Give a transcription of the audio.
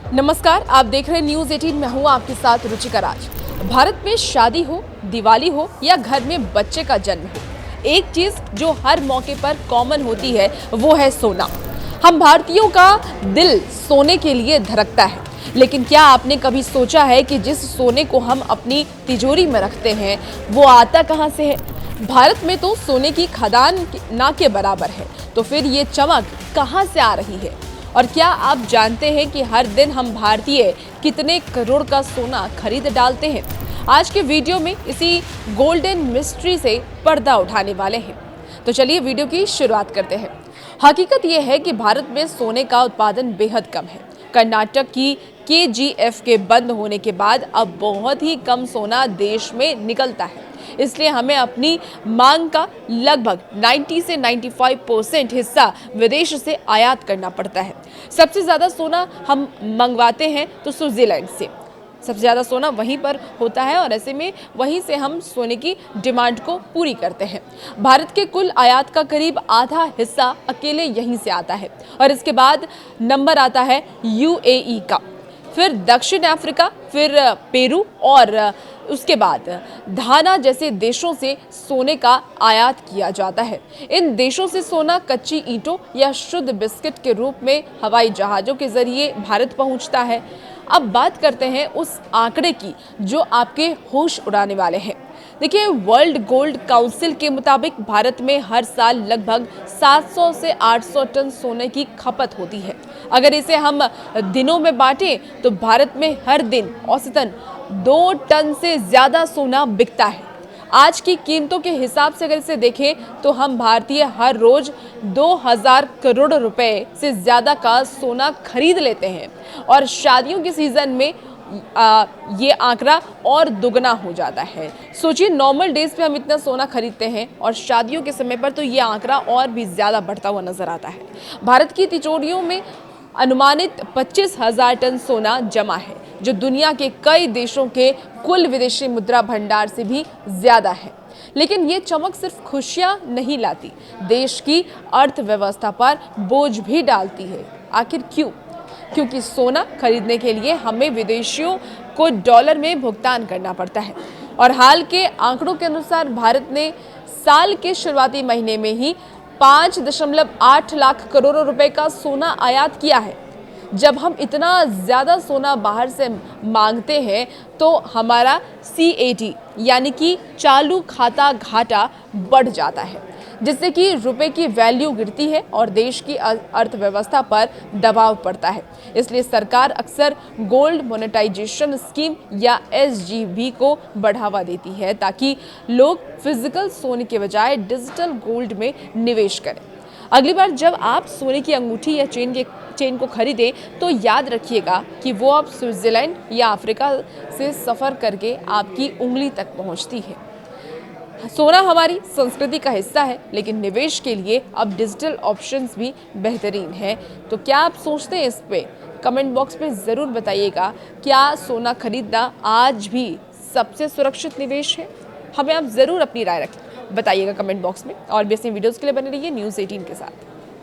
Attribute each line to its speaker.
Speaker 1: नमस्कार, आप देख रहे हैं न्यूज 18। मैं हूं आपके साथ रुचिका राज। भारत में शादी हो, दिवाली हो या घर में बच्चे का जन्म हो, एक चीज जो हर मौके पर कॉमन होती है वो है सोना। हम भारतीयों का दिल सोने के लिए धड़कता है, लेकिन क्या आपने कभी सोचा है कि जिस सोने को हम अपनी तिजोरी में रखते हैं वो आता कहां से है? भारत में तो सोने की खदान ना के बराबर है, तो फिर ये चमक कहां से आ रही है? और क्या आप जानते हैं कि हर दिन हम भारतीय कितने करोड़ का सोना खरीद डालते हैं? आज के वीडियो में इसी गोल्डन मिस्ट्री से पर्दा उठाने वाले हैं। तो चलिए वीडियो की शुरुआत करते हैं। हकीकत यह है कि भारत में सोने का उत्पादन बेहद कम है। कर्नाटक की केजीएफ के बंद होने के बाद अब बहुत ही कम सोना देश में निकलता है, इसलिए हमें अपनी मांग का लगभग 90 से 95% हिस्सा विदेश से आयात करना पड़ता है। सबसे ज़्यादा सोना हम मंगवाते हैं तो स्विट्जरलैंड से, सबसे ज़्यादा सोना वहीं पर होता है और ऐसे में वहीं से हम सोने की डिमांड को पूरी करते हैं। भारत के कुल आयात का करीब आधा हिस्सा अकेले यहीं से आता है और इसके बाद नंबर आता है यूएई का, फिर दक्षिण अफ्रीका, फिर पेरू और उसके बाद घाना जैसे देशों से सोने का आयात किया जाता है। इन देशों से सोना कच्ची ईंटों या शुद्ध बिस्किट के रूप में हवाई जहाज़ों के जरिए भारत पहुंचता है। अब बात करते हैं उस आंकड़े की जो आपके होश उड़ाने वाले हैं। देखिए, वर्ल्ड गोल्ड काउंसिल के मुताबिक भारत में हर साल लगभग 700 से 800 टन सोने की खपत होती है। अगर इसे हम दिनों में बांटें तो भारत में हर दिन औसतन 2 टन से ज़्यादा सोना बिकता है। आज की कीमतों के हिसाब से अगर इसे देखें तो हम भारतीय हर रोज 2000 करोड़ रुपए से ज़्यादा का सोना खरीद लेते हैं और शादियों के सीज़न में ये आंकड़ा और दुगना हो जाता है। सोचिए, नॉर्मल डेज पे हम इतना सोना खरीदते हैं और शादियों के समय पर तो ये आंकड़ा और भी ज़्यादा बढ़ता हुआ नजर आता है। भारत की तिजोरियों में अनुमानित 25,000 टन सोना जमा है, जो दुनिया के कई देशों के कुल विदेशी मुद्रा भंडार से भी ज्यादा है। लेकिन ये चमक सिर्फ खुशियां नहीं लाती, देश की अर्थव्यवस्था पर बोझ भी डालती है। आखिर क्यों? क्योंकि सोना खरीदने के लिए हमें विदेशियों को डॉलर में भुगतान करना पड़ता है और हाल के आंकड़ों के अनुसार भारत ने साल के शुरुआती महीने में ही 5.8 लाख करोड़ रुपए का सोना आयात किया है। जब हम इतना ज़्यादा सोना बाहर से मांगते हैं तो हमारा CAT यानी कि चालू खाता घाटा बढ़ जाता है, जिससे कि रुपए की वैल्यू गिरती है और देश की अर्थव्यवस्था पर दबाव पड़ता है। इसलिए सरकार अक्सर गोल्ड मोनेटाइजेशन स्कीम या SGB को बढ़ावा देती है ताकि लोग फिजिकल सोने के बजाय डिजिटल गोल्ड में निवेश करें। अगली बार जब आप सोने की अंगूठी या चेन को खरीदें तो याद रखिएगा कि वो अब स्विट्जरलैंड या अफ्रीका से सफ़र करके आपकी उंगली तक पहुंचती है। सोना हमारी संस्कृति का हिस्सा है, लेकिन निवेश के लिए अब डिजिटल ऑप्शंस भी बेहतरीन हैं। तो क्या आप सोचते हैं इस पे? कमेंट बॉक्स में ज़रूर बताइएगा। क्या सोना खरीदना आज भी सबसे सुरक्षित निवेश है? हमें आप ज़रूर अपनी राय बताइएगा कमेंट बॉक्स में और भी ऐसी वीडियोज़ के लिए बने रहिए न्यूज़ 18 के साथ।